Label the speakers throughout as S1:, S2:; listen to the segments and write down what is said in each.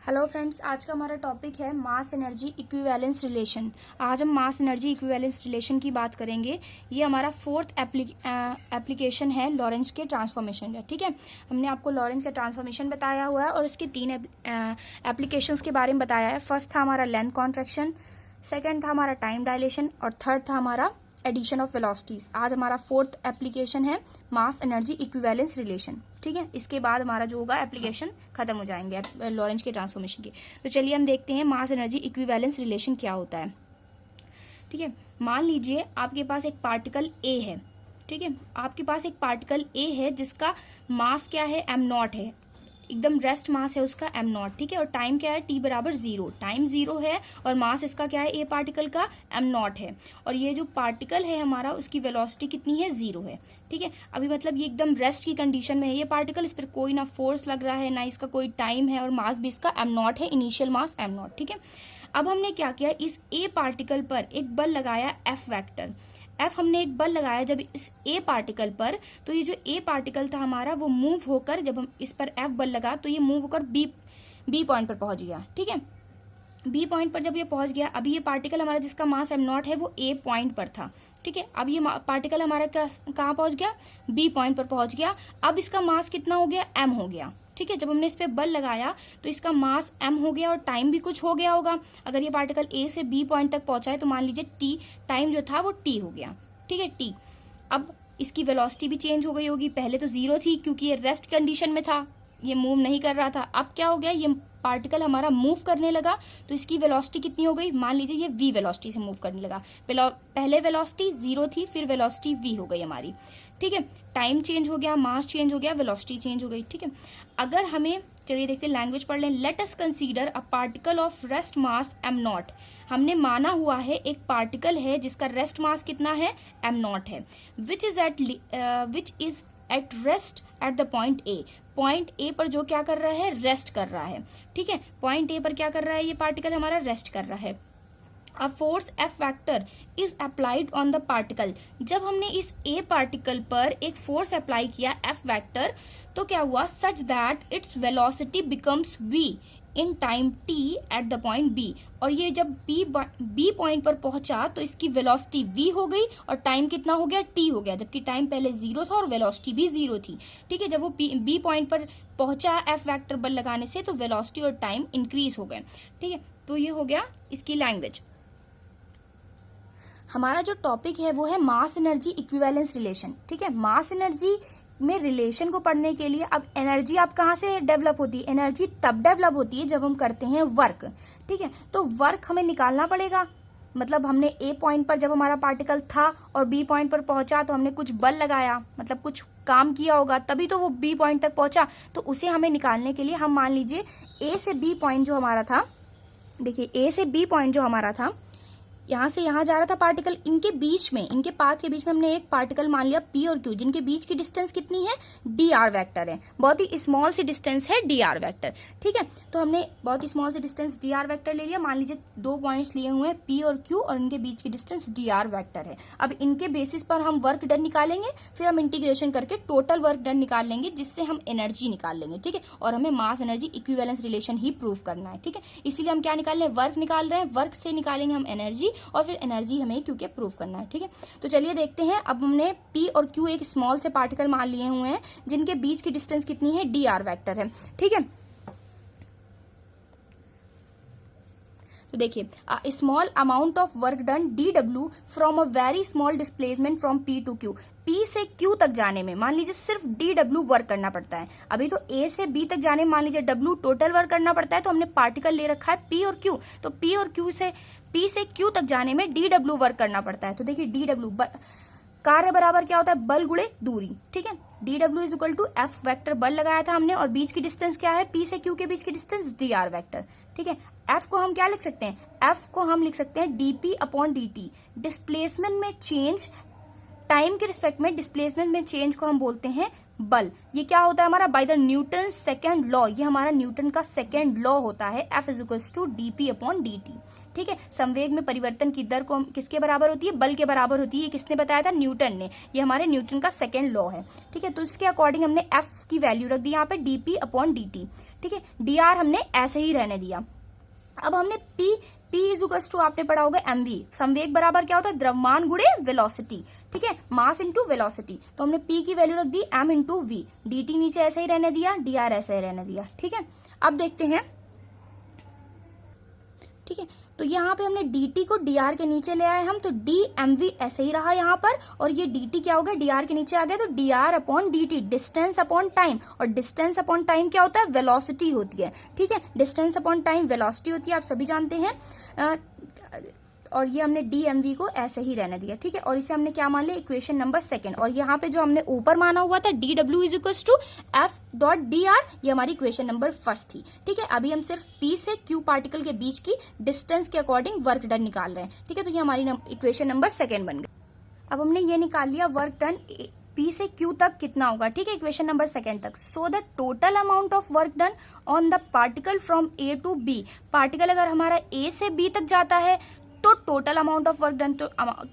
S1: Hello friends, आज का हमारा टॉपिक है मास एनर्जी इक्विवेलेंस रिलेशन। आज हम मास एनर्जी इक्विवेलेंस रिलेशन की बात करेंगे। ये हमारा फोर्थ एप्लीकेशन है लॉरेंज के ट्रांसफॉर्मेशन का। ठीक है, हमने आपको लॉरेंज का ट्रांसफॉर्मेशन बताया हुआ है और उसके तीन एप्लीकेशंस के बारे में बताया है। फर्स्ट था हमारा लेंथ कॉन्ट्रैक्शन, सेकेंड था हमारा टाइम डायलेशन और थर्ड था हमारा एडिशन ऑफ वेलोसिटीज। आज हमारा फोर्थ एप्लीकेशन है मास एनर्जी इक्विवेलेंस रिलेशन। ठीक है, इसके बाद हमारा जो होगा एप्लीकेशन खत्म हो जाएंगे लॉरेंज के ट्रांसफॉर्मेशन के। तो चलिए हम देखते हैं मास एनर्जी इक्विवेलेंस रिलेशन क्या होता है। ठीक है, मान लीजिए आपके पास एक पार्टिकल ए है। ठीक है, आपके पास एक पार्टिकल ए है जिसका मास क्या है, एम नॉट है, एकदम रेस्ट मास है उसका एम नॉट। ठीक है, और टाइम क्या है, टी बराबर 0, टाइम 0 है और मास इसका क्या है, ए पार्टिकल का एम नॉट है। और ये जो पार्टिकल है हमारा उसकी वेलोसिटी कितनी है, 0 है। ठीक है, अभी मतलब ये एकदम रेस्ट की कंडीशन में है ये पार्टिकल, इस पर कोई ना फोर्स लग रहा है ना इसका कोई टाइम है और मास भी इसका एम नॉट है, इनिशियल मास एम नॉट। ठीक है, अब हमने क्या किया, इस ए पार्टिकल पर एक बल लगाया एफ वेक्टर। एफ हमने एक बल लगाया जब इस ए पार्टिकल पर, तो ये जो ए पार्टिकल था हमारा वो मूव होकर, जब हम इस पर एफ बल लगा तो ये मूव होकर बी पॉइंट पर पहुंच गया। ठीक है, बी पॉइंट पर जब ये पहुंच गया, अभी ये पार्टिकल हमारा जिसका मास एम नॉट है वो ए पॉइंट पर था। ठीक है, अब ये पार्टिकल हमारा कहाँ पहुंच गया, बी पॉइंट पर पहुंच गया। अब इसका मास कितना हो गया, एम हो गया। ठीक है, जब हमने इस पे बल लगाया तो इसका मास एम हो गया और टाइम भी कुछ हो गया होगा। अगर ये पार्टिकल ए से बी पॉइंट तक पहुंचा है तो मान लीजिए टी, टाइम जो था वो टी हो गया। ठीक है, टी। अब इसकी वेलोसिटी भी चेंज हो गई होगी, पहले तो 0 थी क्योंकि ये रेस्ट कंडीशन में था, ये मूव नहीं कर रहा था। अब क्या हो गया, ये पार्टिकल हमारा मूव करने लगा तो इसकी वेलोसिटी कितनी हो गई, मान लीजिए ये v वेलोसिटी से मूव करने लगा। पहले वेलोसिटी 0 थी, फिर वेलोसिटी v हो गई हमारी। ठीक है, टाइम चेंज हो गया, मास चेंज हो गया, वेलोसिटी चेंज हो गई। ठीक है, अगर हमें, चलिए देखते हैं, लैंग्वेज पढ़ लें। Let us consider a particle of rest mass am not. हमने माना हुआ है एक पार्टिकल है जिसका रेस्ट मास कितना है, एम नॉट है, which is at rest at the point A. Point A पर जो क्या कर रहा है, रेस्ट कर रहा है। ठीक है, पॉइंट ए पर क्या कर रहा है, ये पार्टिकल हमारा रेस्ट कर रहा है। A force F vector is applied on the particle। जब हमने इस A पार्टिकल पर एक फोर्स अप्लाई किया F वेक्टर, तो क्या हुआ, such that its velocity becomes v in time t at the point B। और ये जब B पॉइंट पर पहुंचा तो इसकी वेलोसिटी v हो गई और टाइम कितना हो गया, t हो गया, जबकि टाइम पहले 0 था और वेलोसिटी भी 0 थी। ठीक है, जब वो B पॉइंट पर पहुंचा F वेक्टर बल लगाने से तो वेलोसिटी और टाइम इंक्रीज हो गए। ठीक है, तो ये हो गया इसकी लैंग्वेज। हमारा जो टॉपिक है वो है मास एनर्जी इक्विवेलेंस रिलेशन। ठीक है, मास एनर्जी में रिलेशन को पढ़ने के लिए, अब एनर्जी आप कहाँ से डेवलप होती है, एनर्जी तब डेवलप होती है जब हम करते हैं वर्क। ठीक है, तो वर्क हमें निकालना पड़ेगा। मतलब हमने ए पॉइंट पर जब हमारा पार्टिकल था और बी पॉइंट पर पहुंचा तो हमने कुछ बल लगाया, मतलब कुछ काम किया होगा, तभी तो वो बी पॉइंट तक पहुंचा। तो उसे हमें निकालने के लिए हम मान लीजिए ए से बी पॉइंट जो हमारा था, देखिए ए से बी पॉइंट जो हमारा था, यहाँ से यहाँ जा रहा था पार्टिकल, इनके बीच में, इनके पाथ के बीच में हमने एक पार्टिकल मान लिया P और Q, जिनके बीच की डिस्टेंस कितनी है, dr वेक्टर है, बहुत ही स्मॉल सी डिस्टेंस है dr वेक्टर। ठीक है, तो हमने बहुत ही small C distance dr vector ले लिया। मान लीजिए 2 पॉइंट्स लिए हुए हैं P और Q और इनके बीच की डिस्टेंस dr वेक्टर है। अब इनके बेसिस पर हम वर्क डन निकालेंगे, फिर हम इंटीग्रेशन करके टोटल वर्क डन निकाल लेंगे, जिससे हम एनर्जी निकाल लेंगे। ठीक है, और हमें मास एनर्जी इक्विवेलेंस रिलेशन ही प्रूव करना है। ठीक है, इसीलिए हम क्या निकाल रहे हैं, वर्क निकाल रहे हैं, वर्क से निकालेंगे हम एनर्जी और फिर एनर्जी हमें क्यू के प्रूव करना है। ठीक है, तो चलिए देखते हैं। अब हमने P और Q एक स्मॉल से पार्टिकल मान लिए हुए हैं जिनके बीच की डिस्टेंस कितनी है, dr वेक्टर है। ठीक है, तो देखिए, small amount of work done dw from a very small displacement from P to Q। P से Q तक जाने में मान लीजिए सिर्फ dw वर्क करना पड़ता है। अभी तो A से B तक जाने में मान लीजिए W टोटल वर्क करना पड़ता है, तो हमने पार्टिकल ले रखा है P और Q, तो P से Q तक जाने में dw वर्क करना पड़ता है। तो देखिए dw कार्य बराबर क्या होता है, बल गुणे दूरी। ठीक है, dw is equal to F vector बल लगाया था हमने और बीच की डिस्टेंस क्या है, P से Q के बीच की डिस्टेंस dr वेक्टर। ठीक है, F को हम क्या लिख सकते हैं, F को हम लिख सकते हैं dp अपॉन dt। डिस्प्लेसमेंट में चेंज, टाइम के रिस्पेक्ट में डिस्प्लेसमेंट में चेंज को हम बोलते हैं बल। ये क्या होता है हमारा, by the Newton second law, ये हमारा न्यूटन का सेकेंड लॉ होता है, F is equal to dp upon dt। ठीक है, संवेग में परिवर्तन की दर को किसके बराबर होती है, बल के बराबर होती है। ये किसने बताया था, न्यूटन ने। ये हमारे न्यूटन का सेकेंड लॉ है। ठीक है, तो इसके अकॉर्डिंग हमने F की वैल्यू रख दी यहाँ पे dp अपॉन dt। ठीक है, डी आर हमने ऐसे ही रहने दिया। अब हमने P इज इक्वल्स टू आपने पढ़ा होगा mv, संवेग बराबर क्या होता है, द्रव्यमान गुणे वेलोसिटी, ठीक है, मास इंटू वेलोसिटी। तो हमने P की वैल्यू रख दी m इंटू वी, dt नीचे ऐसे ही रहने दिया, dr ऐसे ही रहने दिया, ठीक है। अब देखते हैं, ठीक है, तो यहाँ पे हमने dt को dr के नीचे ले आए हम, तो dmv ऐसे ही रहा यहाँ पर, और ये dt क्या हो गया, dr के नीचे आ गया, तो dr upon dt, distance upon time, और डिस्टेंस अपॉन टाइम क्या होता है, वेलोसिटी होती है, ठीक है, डिस्टेंस अपॉन टाइम वेलोसिटी होती है, आप सभी जानते हैं। और ये हमने dmv को ऐसे ही रहने दिया, ठीक है, और इसे हमने क्या मान लिया, इक्वेशन नंबर सेकंड। और यहाँ पे जो हमने ऊपर माना हुआ था dw is equal to f dot dr, ये हमारी इक्वेशन नंबर फर्स्ट थी, ठीक है। अभी हम सिर्फ p से q पार्टिकल के बीच की डिस्टेंस के अकॉर्डिंग वर्क डन निकाल रहे हैं, ठीक है, तो ये हमारी इक्वेशन नंबर सेकंड बन गई। अब हमने ये निकाल लिया वर्क डन P से Q तक कितना होगा, ठीक है, इक्वेशन नंबर सेकंड तक। So the total amount of work done on the particle from A to B, particle अगर हमारा A से B तक जाता है तो total amount of work done, तो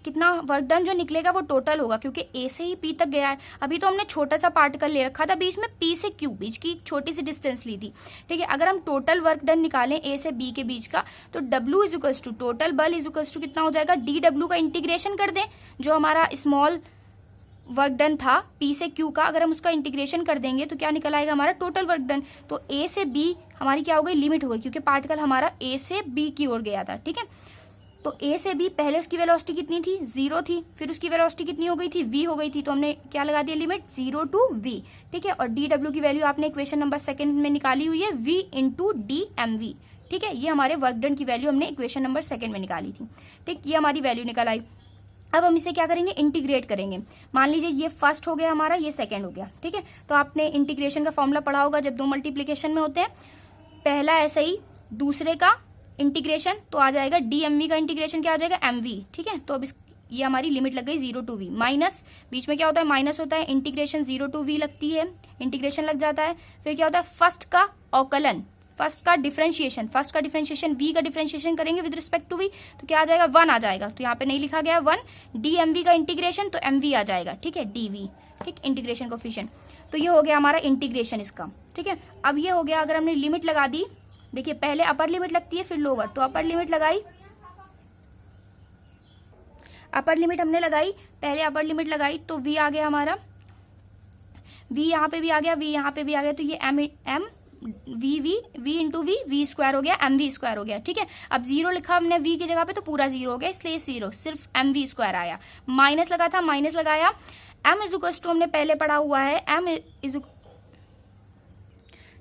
S1: कितना वर्क डन जो निकलेगा वो टोटल होगा, क्योंकि A से ही P तक गया है। अभी तो हमने छोटा सा पार्टिकल ले रखा था बीच में, P से Q बीच की छोटी सी डिस्टेंस ली थी, ठीक है। अगर हम टोटल वर्क डन निकालें A से B के बीच का, तो W is equals to total बल इज इक्वल्स टू कितना हो जाएगा, DW का इंटीग्रेशन कर दें, जो हमारा स्मॉल वर्क डन था P से Q का, अगर हम उसका इंटीग्रेशन कर देंगे तो क्या निकल आएगा हमारा टोटल वर्क डन। तो A से B हमारी क्या हो गई, लिमिट हो गई, क्योंकि पार्टिकल हमारा A से B की ओर गया था, ठीक है। तो A से B पहले उसकी वेलोसिटी कितनी थी, 0 थी, फिर उसकी वेलोसिटी कितनी हो गई थी, v हो गई थी, तो हमने क्या लगा दिया, लिमिट 0 टू v, ठीक है। और dw की वैल्यू आपने इक्वेशन नंबर सेकंड में निकाली हुई है, v इंटू dmv, ठीक है, ये हमारे वर्क डन की वैल्यू हमने इक्वेशन नंबर सेकंड में निकाली थी, ठीक, ये हमारी वैल्यू निकल आई। अब हम इसे क्या करेंगे, इंटीग्रेट करेंगे। मान लीजिए ये फर्स्ट हो गया हमारा, ये सेकंड हो गया, ठीक है। तो आपने इंटीग्रेशन का फॉर्मूला पढ़ा होगा जब दो मल्टीप्लीकेशन में होते हैं, पहला ऐसे ही, दूसरे का इंटीग्रेशन तो आ जाएगा dmv का इंटीग्रेशन क्या आ जाएगा, mv, ठीक है। तो अब ये हमारी लिमिट लग गई 0 टू v, माइनस बीच में क्या होता है, माइनस होता है, इंटीग्रेशन 0 टू v लगती है, इंटीग्रेशन लग जाता है, फिर क्या होता है, फर्स्ट का अवकलन, फर्स्ट का डिफरेंशिएशन v का डिफरेंशिएशन करेंगे विद रिस्पेक्ट टू v, तो क्या आ जाएगा, 1 आ जाएगा, तो यहाँ पे नहीं लिखा गया 1, dmv का इंटीग्रेशन तो mv आ जाएगा, ठीक है, dv, ठीक, इंटीग्रेशन कोफिशिएंट। तो ये हो गया हमारा इंटीग्रेशन इसका, ठीक है। अब ये हो गया, अगर हमने लिमिट लगा दी, देखिए पहले अपर लिमिट लगती है फिर लोअर, तो अपर लिमिट लगाई, अपर लिमिट हमने लगाई, पहले अपर लिमिट लगाई तो v आ गया हमारा, v यहाँ पे भी आ गया, v यहाँ पे भी आ गया, तो ये m v into v square हो गया, mv स्क्वायर हो गया, ठीक है। अब 0 लिखा हमने v की जगह पे तो पूरा 0 हो गया, इसलिए 0 सिर्फ mv स्क्वायर आया, माइनस लगा था, माइनस लगाया, m इज इक्वल टू हमने पहले पढ़ा हुआ है m इज,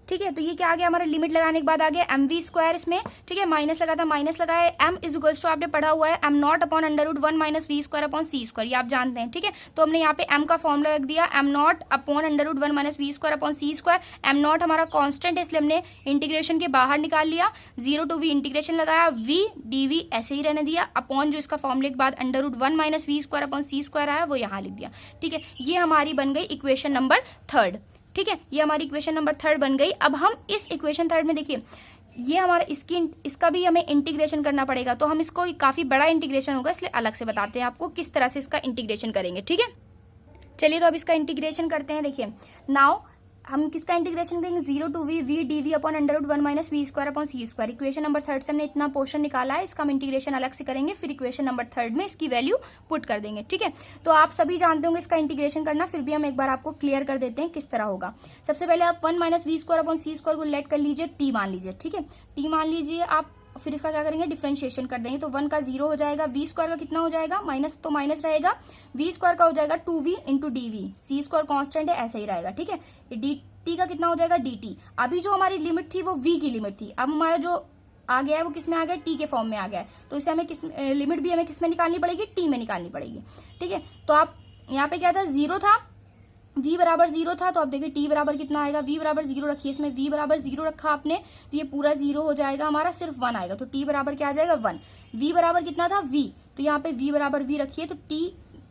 S1: ठीक है। तो ये क्या आ गया हमारा, लिमिट लगाने के बाद आ गया mv स्क्वायर इसमें, ठीक है, माइनस लगा था, माइनस लगाया, m इज इक्वल टू आपने पढ़ा हुआ है m nought upon under root 1 minus v square upon c square, ये आप जानते हैं, ठीक है। तो हमने यहाँ पे m का फॉर्मूला रख दिया, m nought upon under root 1 minus v square upon c square, m nought हमारा कांस्टेंट है इसलिए हमने इंटीग्रेशन के बाहर निकाल लिया, 0 टू v इंटीग्रेशन लगाया, v dv ऐसे ही रहने दिया, अपॉन जो इसका फॉर्मूले के बाद under root 1 minus v square upon c square आया वो यहाँ लिख दिया, ठीक है। ये हमारी बन गई इक्वेशन नंबर थर्ड, ठीक है, ये हमारी इक्वेशन नंबर थर्ड बन गई। अब हम इस इक्वेशन थर्ड में देखिए, ये हमारा इसका भी हमें इंटीग्रेशन करना पड़ेगा, तो हम इसको काफी बड़ा इंटीग्रेशन होगा इसलिए अलग से बताते हैं आपको किस तरह से इसका इंटीग्रेशन करेंगे, ठीक है। चलिए तो अब इसका इंटीग्रेशन करते हैं। देखिए नाउ हम किसका इंटीग्रेशन करेंगे, 0 to v dv upon under root 1 minus v square upon c square. Equation number third से हमने इतना पोर्शन निकाला है, इसका हम इंटीग्रेशन अलग से करेंगे, फिर इक्वेशन नंबर थर्ड में इसकी वैल्यू पुट कर देंगे, ठीक है। तो आप सभी जानते होंगे इसका इंटीग्रेशन करना, फिर भी हम एक बार आपको क्लियर कर देते हैं किस तरह होगा। सबसे पहले आप 1 minus v square upon c square को लेट कर लीजिए, t मान लीजिए, ठीक है, t मान लीजिए आप, फिर इसका क्या करेंगे, डिफरेंशिएशन कर देंगे, तो 1 का 0 हो जाएगा, v स्क्वायर का कितना हो जाएगा, माइनस तो माइनस रहेगा, v स्क्वायर का हो जाएगा 2v into dv, c square constant है ऐसे ही रहेगा, ठीक है। dt का कितना हो जाएगा, dt, अभी जो हमारी लिमिट थी वो v की लिमिट थी, अब हमारा जो आ गया है वो किस में आ गया, t के फॉर्म में आ गया है, तो इसे हमें किस लिमिट भी हमें किस में निकालनी पड़ेगी, t में निकालनी पड़ेगी, ठीक है। तो आप यहाँ पे क्या था, 0 था, v बराबर 0 था, तो आप देखिए t बराबर कितना आएगा, v बराबर 0 रखिए, इसमें v बराबर 0 रखा आपने तो ये पूरा 0 हो जाएगा हमारा, सिर्फ 1 आएगा, तो t बराबर क्या आ जाएगा 1, v बराबर कितना था v, तो यहाँ पे v बराबर v रखिए, तो t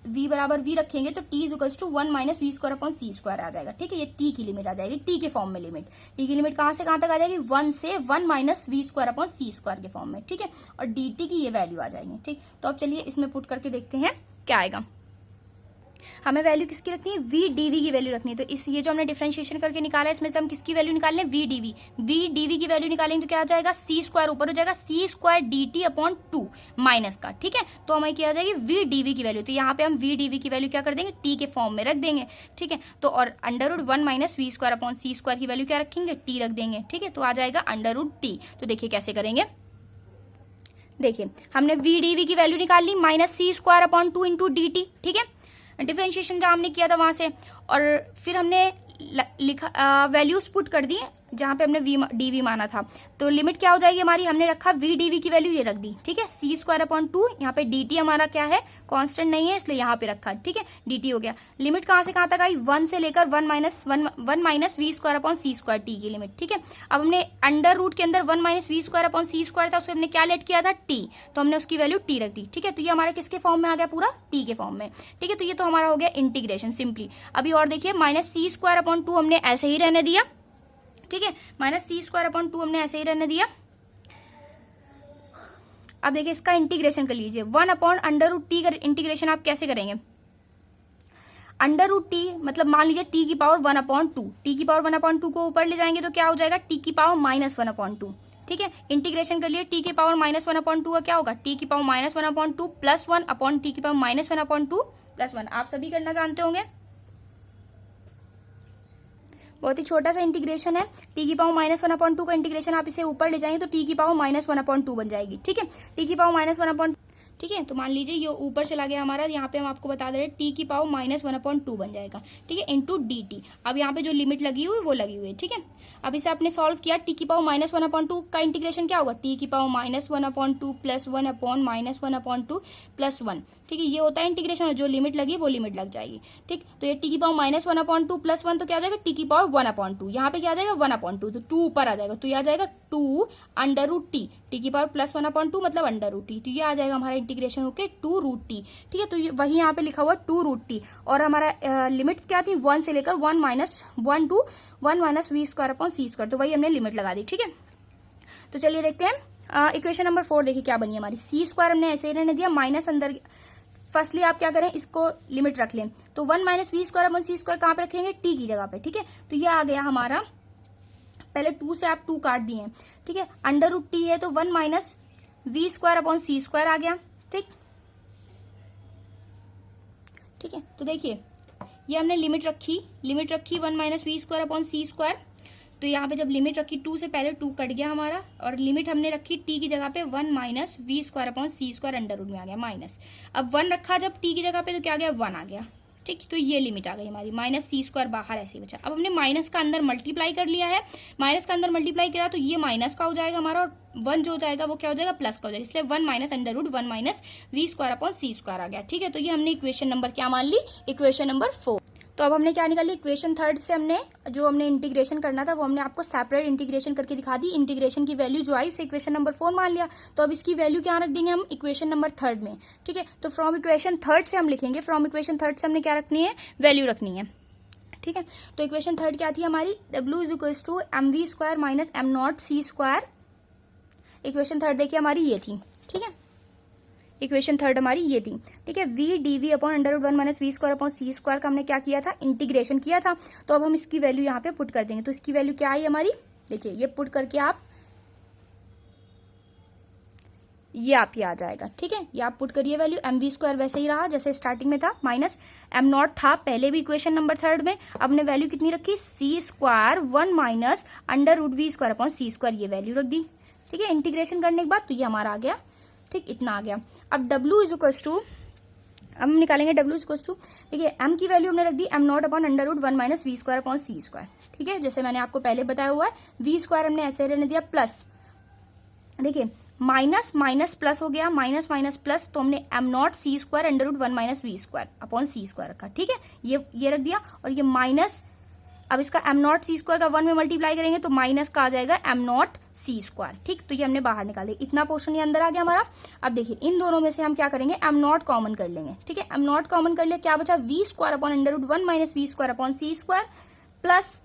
S1: v बराबर v रखेंगे तो t is equals to 1 minus we square upon c square आ जाएगा, ठीक है। ये t की लिमिट आ जाएगी, t के फॉर्म में लिमिट, t की लिमिट कहां से कहां तक आ जाएगी, 1 से 1 minus we square upon c square के फॉर्म में, ठीक है। और dt की ये वैल्यू आ जाएगी, ठीक। तो अब चलिए इसमें पुट करके देखते हैं क्या आएगा। हमें वैल्यू किसकी रखनी है, वी डीवी की वैल्यू रखनी है। तो इस ये जो हमने डिफरेंशिएशन करके निकाला है इसमें से हम किसकी वैल्यू निकाल लें, वी डीवी। वी डीवी की वैल्यू निकालेंगे तो क्या आ जाएगा, सी स्क्वायर ऊपर हो जाएगा C square D T upon 2 minus का, ठीक है। तो हमें क्या आ जाएगी वी डीवी की वैल्यू। तो यहाँ पे हम वी डीवी की वैल्यू क्या कर देंगे, टी के फॉर्म में रख देंगे, ठीक है। तो और under root 1 minus we square upon C square की वैल्यू क्या रखेंगे, टी रख देंगे, ठीक है। तो आ जाएगा अंडर रूट टी। तो देखिए कैसे करेंगे, देखिए हमने वी डीवी की वैल्यू निकाल ली minus C square upon 2 into D T, ठीक है। डिफरेंशिएशन जहाँ हमने किया था वहां से, और फिर हमने लिखा वैल्यूज पुट कर दी जहां पे हमने वी डीवी माना था। तो लिमिट क्या हो जाएगी हमारी, हमने रखा वी डीवी की वैल्यू ये रख दी, ठीक है, सी स्क्वायर अपॉन 2। यहाँ पे डी टी हमारा क्या है, कांस्टेंट नहीं है, इसलिए यहाँ पे रखा, ठीक है। डी टी हो गया। लिमिट कहां से कहां तक आई, 1 से लेकर 1 minus we square upon C square t की लिमिट, ठीक है। अब हमने अंडर रूट के अंदर 1 minus we square upon C square था, उससे हमने क्या लेट किया था, टी। तो हमने उसकी वैल्यू टी रख दी, ठीक है। तो ये हमारे किसके फॉर्म में आ गया, पूरा टी के फॉर्म में, ठीक है। तो ये तो हमारा हो गया इंटीग्रेशन सिंपली। अभी और देखिए माइनस सी स्क्वायर अपॉन 2 हमने ऐसे ही रहने दिया, ठीक है, माइनस सी स्क्वायर अपॉन 2 हमने ऐसे ही रहने दिया। अब देखिए इसका इंटीग्रेशन कर लीजिए, 1 अपॉन अंडर रूट टी का इंटीग्रेशन आप कैसे करेंगे, अंडर रूट टी मतलब मान लीजिए टी की पावर 1 अपॉन 2, टी की पावर 1 अपॉन 2 को ऊपर ले जाएंगे तो क्या हो जाएगा, टी की पावर माइनस 1 अपॉन 2, ठीक है। इंटीग्रेशन कर लिए, टी की पावर माइनस 1 अपॉन 2 का क्या होगा, टी की power minus 1 upon 2 plus 1 upon T की पावर माइनस 1 अपॉन 2 प्लस 1। आप सभी करना जानते होंगे, बहुत ही छोटा सा इंटीग्रेशन है। टी की पावर माइनस 1 अपॉन 2 का इंटीग्रेशन आप इसे ऊपर ले जाएंगे तो टी की पावर माइनस 1 अपॉन 2 बन जाएगी, ठीक है। टी की पावर माइनस 1 अपॉन, ठीक है। तो मान लीजिए ये ऊपर चला गया हमारा, यहाँ पे हम आपको बता दे रहे टी की पावर माइनस 1 अपॉन 2 बन जाएगा, ठीक है, इंटू डी टी। अब यहाँ पे जो लिमिट लगी हुई वो लगी हुई है, ठीक है। अब इसे आपने सॉल्व किया, टी की पावर माइनस 1 अपॉन 2 का इंटीग्रेशन क्या होगा, टी की power minus 1 upon 2 plus 1 upon minus 1 upon 2 plus 1, ठीक है। ये होता है इंटीग्रेशन, और जो लिमिट लगी वो लिमिट लग जाएगी, ठीक। तो ये टी की पावर माइनस 1 अपॉन 2 प्लस 1 तो क्या आ जाएगा, टी की पावर 1 अपॉन 2। यहाँ पे क्या आ जाएगा 1 अपॉन 2, तो 2 ऊपर आ जाएगा, तो ये आ जाएगा 2 अंडर रूट टी, टी की पावर प्लस 1 अपॉन 2 मतलब अंडर रूट टी। तो ये आ जाएगा हमारा इंटीग्रेशन होके 2 रूट टी, ठीक है। तो वही यहाँ पे लिखा हुआ 2 रूट टी, और हमारा लिमिट क्या थी, 1 से लेकर 1 to 1 minus we square upon C square. तो वही हमने लिमिट लगा दी, ठीक है। तो चलिए देखते हैं इक्वेशन नंबर 4 देखिए क्या बनी हमारी। सी स्क्वायर हमने ऐसे ही रहने दिया, माइनस अंदर, फर्स्टली आप क्या करें, इसको लिमिट रख लें। तो 1 minus we square upon C square कहाँ पे रखेंगे, टी की जगह पे, ठीक है। तो ये आ गया हमारा, पहले 2 से आप 2 काट दिए, ठीक है। अंडर रूट टी है तो 1 minus we square upon C square आ गया, ठीक, ठीक है। तो देखिए ये हमने लिमिट रखी 1 minus we square upon C square. तो यहाँ पे जब लिमिट रखी 2 से पहले 2 कट गया हमारा, और लिमिट हमने रखी टी की जगह पे 1 minus we square upon C square under root में आ गया माइनस। अब 1 रखा जब टी की जगह पे तो क्या आ गया, 1 आ गया, ठीक। तो ये लिमिट आ गई हमारी, माइनस सी स्क्वायर बाहर ऐसे ही बचा। अब हमने माइनस का अंदर मल्टीप्लाई कर लिया है, माइनस का अंदर मल्टीप्लाई करा तो ये माइनस का हो जाएगा हमारा, और 1 जो हो जाएगा वो क्या हो जाएगा, प्लस का हो जाएगा, इसलिए 1 minus under root 1 minus we square upon C square आ गया, ठीक है। तो ये हमने इक्वेशन नंबर क्या मान ली, इक्वेशन नंबर 4। तो अब हमने क्या निकाली, इक्वेशन 3 से हमने जो हमने इंटीग्रेशन करना था वो हमने आपको सेपरेट इंटीग्रेशन करके दिखा दी। इंटीग्रेशन की वैल्यू जो आई उसे इक्वेशन नंबर 4 मान लिया। तो अब इसकी वैल्यू क्या रख देंगे हम, इक्वेशन नंबर 3 में, ठीक है। तो फ्रॉम इक्वेशन 3 से हम लिखेंगे, फ्रॉम इक्वेशन 3 से हमने क्या रखनी है, वैल्यू रखनी है, ठीक है। तो इक्वेशन 3 क्या थी हमारी, W is equal to m v square minus am not C square. Equation 3 देखिए हमारी ये थी, ठीक है। इक्वेशन 3 हमारी ये थी, ठीक है। V d v upon under root 1 minus we square upon C square का हमने क्या किया था, इंटीग्रेशन किया था। तो अब हम इसकी वैल्यू यहाँ पे पुट कर देंगे। तो इसकी वैल्यू क्या आई हमारी, देखिए ये पुट करके आप ये आपकी आ जाएगा, ठीक है। ये आप पुट करिए वैल्यू, एम वी स्क्वायर वैसे ही रहा जैसे स्टार्टिंग में था, माइनस एम नॉट था पहले भी इक्वेशन नंबर 3 में। अब ने वैल्यू कितनी रखी, C square 1 minus under root V square upon सी स्क्वायर, ये वैल्यू रख दी, ठीक है। इंटीग्रेशन करने के बाद तो ये हमारा आ गया, ठीक, इतना आ गया। अब W इज इक्वल टू, हम निकालेंगे W इज इक्वल टू, देखिए M की वैल्यू हमने रख दी M not upon under root 1 minus we square upon C square, ठीक है। जैसे मैंने आपको पहले बताया हुआ है, वी स्क्वायर हमने ऐसे रहने दिया, प्लस देखिए माइनस माइनस प्लस हो गया, माइनस माइनस प्लस, तो हमने m not C square under root 1 minus we square upon C square रखा, ठीक है। ये रख दिया, और ये माइनस, अब इसका एम नॉट सी स्क्वायर का 1 में मल्टीप्लाई करेंगे तो माइनस का आ जाएगा एम नॉट सी स्क्वायर, ठीक। तो ये हमने बाहर निकाले, इतना पोर्शन ये अंदर आ गया हमारा। अब देखिए इन दोनों में से हम क्या करेंगे, एम नॉट कॉमन कर लेंगे, ठीक है। एम नॉट कॉमन कर लिया, क्या बचा, v square upon under root 1 minus we square upon C square plus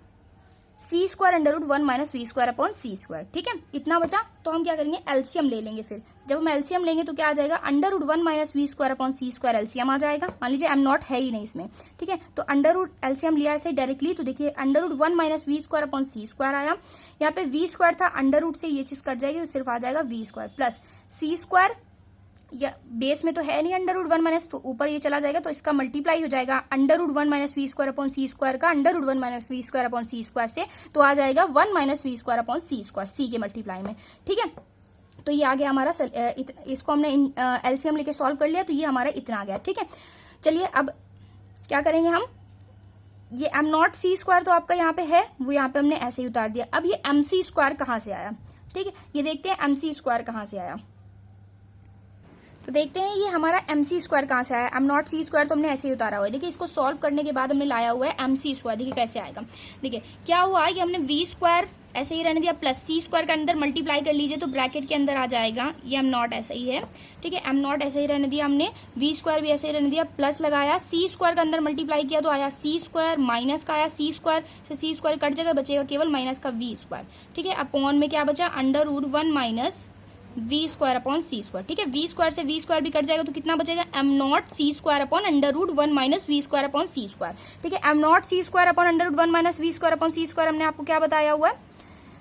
S1: c square under root 1 minus we square upon C square. ठीक है, इतना बचा। तो हम क्या करेंगे, एलसीएम ले लेंगे। फिर जब हम एलसीएम लेंगे तो क्या आ जाएगा, under root 1 minus we square upon C square LCM आ जाएगा। मान लीजिए एम नॉट है ही नहीं इसमें। ठीक है, तो अंडर रूट एलसीएम लिया ऐसे डायरेक्टली, तो देखिए under root 1 minus we square upon C square आया। यहाँ पे वी स्क्वायर था, अंडर रूट से ये चीज कट जाएगी तो सिर्फ आ जाएगा v square plus c square. या बेस में तो है नहीं अंडर रूट 1 माइनस, तो ऊपर ये चला जाएगा तो इसका मल्टीप्लाई हो जाएगा under root 1 minus we square upon C square का under root 1 minus we square upon C square से, तो आ जाएगा 1 minus we square upon C square C के मल्टीप्लाई में। ठीक है, तो ये आ गया हमारा, इसको हमने एलसीएम लेके सॉल्व कर लिया, तो ये हमारा इतना आ गया। ठीक है, चलिए अब क्या करेंगे हम, ये एम नॉट सी स्क्वायर तो आपका यहाँ पे है, वो यहाँ पे हमने ऐसे ही उतार दिया। अब ये एम सी स्क्वायर कहाँ से आया, ठीक है, ये देखते हैं एम सी स्क्वायर कहाँ से आया। तो देखते हैं ये हमारा एम सी स्क्वायर कहाँ से आया। एम नॉट सी स्क्वायर तो हमने ऐसे ही उतारा हुआ है। देखिए इसको सॉल्व करने के बाद हमने लाया हुआ है एम सी स्क्वायर। देखिए कैसे आएगा, देखिए क्या हुआ कि हमने वी स्क्वायर ऐसे ही रहने दिया प्लस सी स्क्वायर के अंदर मल्टीप्लाई कर लीजिए तो ब्रैकेट के अंदर आ जाएगा ये एम नॉट ऐसा ही है। ठीक है, एम नॉट ऐसे ही रहने दिया हमने, वी स्क्वायर भी ऐसे ही रहने दिया, प्लस लगाया, सी स्क्वायर के अंदर मल्टीप्लाई किया तो आया सी स्क्वायर, माइनस का आया सी स्क्वायर से सी स्क्वायर कट जाएगा, बचेगा केवल माइनस का वी स्क्वायर। ठीक है, अपॉन में क्या बचा, under root 1 minus we square upon C square. ठीक है, वी स्क्वायर से वी स्क्वायर भी कट जाएगा तो कितना बचेगा, m not C square upon under root 1 minus we square upon C square. ठीक है, m not C square upon under root 1 minus we square upon C square हमने आपको क्या बताया हुआ है,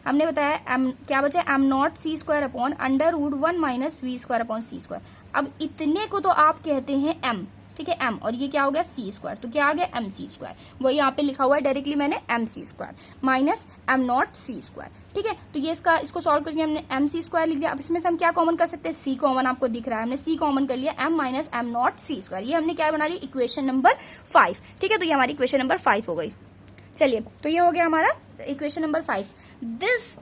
S1: हमने बताया एम क्या बचा, m not C square upon under root 1 minus we square upon C square. अब इतने को तो आप कहते हैं एम। ठीक है, एम, और ये क्या हो गया सी स्क्वायर, तो क्या आ गया एम सी स्क्वायर। वही यहाँ पे लिखा हुआ है डायरेक्टली मैंने m C square minus am not C square. ठीक है, तो ये इसको सॉल्व करके हमने एम सी स्क्वायर लिख दिया। अब इसमें से हम क्या कॉमन कर सकते हैं, सी कॉमन आपको दिख रहा है, हमने सी कॉमन कर लिया, m minus am not C square. ये हमने क्या बना लिया, इक्वेशन नंबर 5। ठीक है, तो ये हमारी इक्वेशन नंबर 5 हो गई। चलिए, तो ये हो गया हमारा equation number 5। This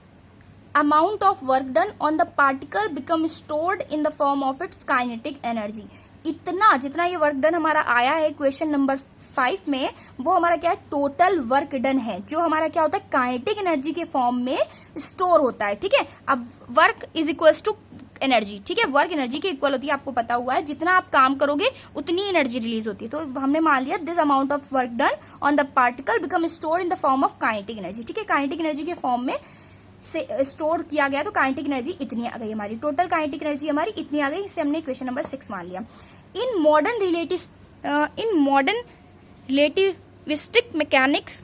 S1: amount of work done on the particle become stored in the form of its kinetic energy। इतना जितना ये वर्क डन हमारा आया है क्वेश्चन नंबर 5 में, वो हमारा क्या है, टोटल वर्क डन है, जो हमारा क्या होता है काइनेटिक एनर्जी के फॉर्म में स्टोर होता है। ठीक है, अब work is equals to energy. ठीक है, वर्क एनर्जी के इक्वल होती है, आपको पता हुआ है, जितना आप काम करोगे उतनी एनर्जी रिलीज होती है। तो हमने मान लिया this amount of work done on the particle become store in the form of kinetic energy. ठीक है, काइनेटिक एनर्जी के फॉर्म में से स्टोर किया गया, तो काइनेटिक एनर्जी इतनी आ गई हमारी, टोटल काइनेटिक एनर्जी हमारी इतनी आ गई। इसे हमने इक्वेशन नंबर 6 मान लिया। In modern relativistic mechanics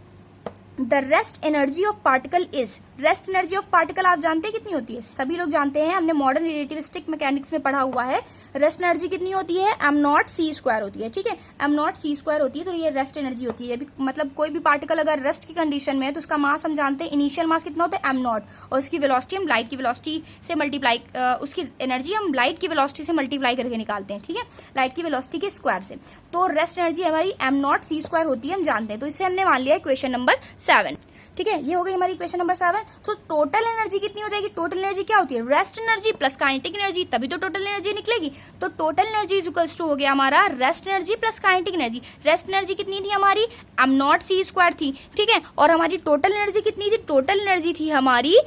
S1: the rest energy of particle is, rest energy of particle आप जानते हैं कितनी होती है, सभी लोग जानते हैं, हमने मॉडर्न रिलेटिविस्टिक मैकेनिक्स में पढ़ा हुआ है। रेस्ट एनर्जी कितनी होती है, एम नॉट सी स्क्वायर होती है। ठीक है, एम नॉट सी स्क्वायर होती है, तो ये रेस्ट एनर्जी होती है। मतलब कोई भी पार्टिकल अगर रेस्ट की कंडीशन में है तो उसका मास हम जानते हैं, इनिशियल मास कितना होता है एम नॉट, और उसकी वेलोसिटी हम लाइट की वेलोसिटी से मल्टीप्लाई, उसकी एनर्जी हम लाइट की वेलोसिटी से मल्टीप्लाई करके निकालते हैं। ठीक है, लाइट की वेलोसिटी के स्क्वायर से, तो रेस्ट एनर्जी हमारी एम नॉट सी स्क्वायर होती है, हम जानते हैं। तो इसे हमने मान लिया इक्वेशन नंबर 7। ठीक है, ये हो गई हमारी इक्वेशन नंबर 7। तो टोटल एनर्जी कितनी हो जाएगी, टोटल एनर्जी क्या होती है, rest energy plus kinetic energy, तभी तो टोटल एनर्जी निकलेगी। तो total energy is equals to हो गया हमारा rest energy plus kinetic energy. Rest energy कितनी थी हमारी, एम नॉट सी स्क्वायर थी। ठीक है, और हमारी टोटल एनर्जी कितनी थी, टोटल एनर्जी थी हमारी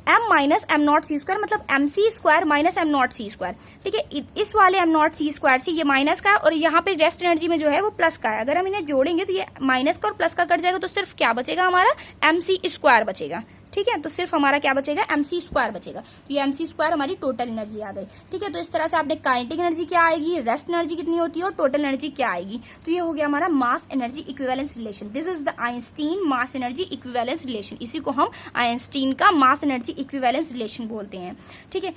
S1: M minus am not C square, मतलब M C square minus am not C square. ठीक है, इस वाले एम नॉट सी स्क्वायर से ये माइनस का है, और यहाँ पे रेस्ट एनर्जी में जो है वो प्लस का है। अगर हम इन्हें जोड़ेंगे तो ये माइनस का और प्लस का कट जाएगा, तो सिर्फ क्या बचेगा हमारा, एम सी स्क्वायर बचेगा। ठीक है, तो सिर्फ हमारा क्या बचेगा, एम सी स्क्वायर बचेगा। तो ये एम सी स्क्वायर हमारी टोटल एनर्जी आ गई। ठीक है, तो इस तरह से आपने काइनेटिक एनर्जी क्या आएगी, रेस्ट एनर्जी कितनी होती है, और टोटल एनर्जी क्या आएगी। तो ये हो गया हमारा mass energy equivalence relation. This is the Einstein mass energy equivalence relation. इसी को हम आइंस्टीन का मास एनर्जी इक्विवेलेंस रिलेशन बोलते हैं। ठीक है,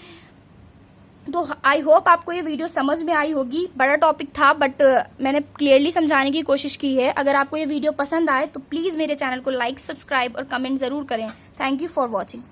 S1: तो आई होप आपको ये वीडियो समझ में आई होगी। बड़ा टॉपिक था, बट मैंने क्लियरली समझाने की कोशिश की है। अगर आपको ये वीडियो पसंद आए तो प्लीज मेरे चैनल को लाइक, सब्सक्राइब और कमेंट जरूर करें। Thank you for watching.